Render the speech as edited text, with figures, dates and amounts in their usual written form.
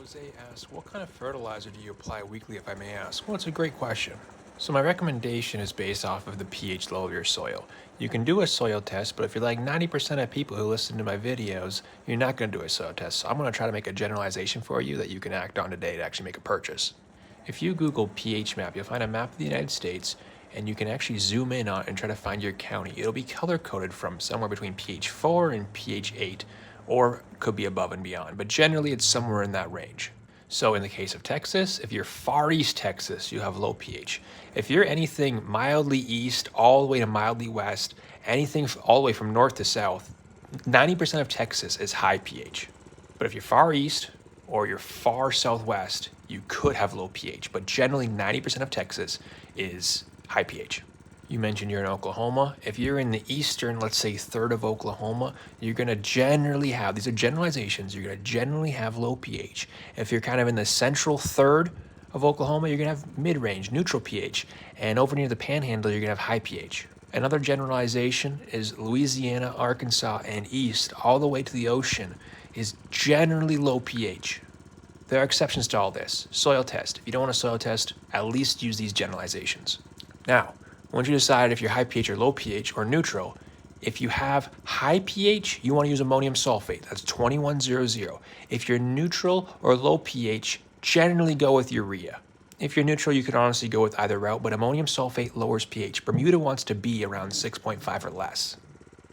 Jose asks, what kind of fertilizer do you apply weekly, if I may ask? Well, it's a great question. So my recommendation is based off of the pH level of your soil. You can do a soil test, but if you're like 90% of people who listen to my videos, you're not going to do a soil test. So I'm going to try to make a generalization for you that you can act on today to actually make a purchase. If you Google pH map, you'll find a map of the United States, and you can actually zoom in on it and try to find your county. It'll be color coded from somewhere between pH 4 and pH 8, or could be above and beyond, but generally it's somewhere in that range. So in the case of Texas, if you're far east Texas, you have low pH. If you're anything mildly east all the way to mildly west, anything all the way from north to south, 90% of Texas is high pH. But if you're far east or you're far southwest, you could have low pH, but generally 90% of Texas is high pH. You mentioned you're in Oklahoma. If you're in the eastern, let's say, third of Oklahoma, you're going to generally have, these are generalizations, you're going to generally have low pH. If you're kind of in the central third of Oklahoma, you're going to have mid-range, neutral pH. And over near the panhandle, you're going to have high pH. Another generalization is Louisiana, Arkansas, and east, all the way to the ocean, is generally low pH. There are exceptions to all this. Soil test. If you don't want a soil test, at least use these generalizations. Now, once you decide if you're high pH or low pH or neutral, if you have high pH, you want to use ammonium sulfate. That's 2100. If you're neutral or low pH, generally go with urea. If you're neutral, you could honestly go with either route, but ammonium sulfate lowers pH. Bermuda wants to be around 6.5 or less.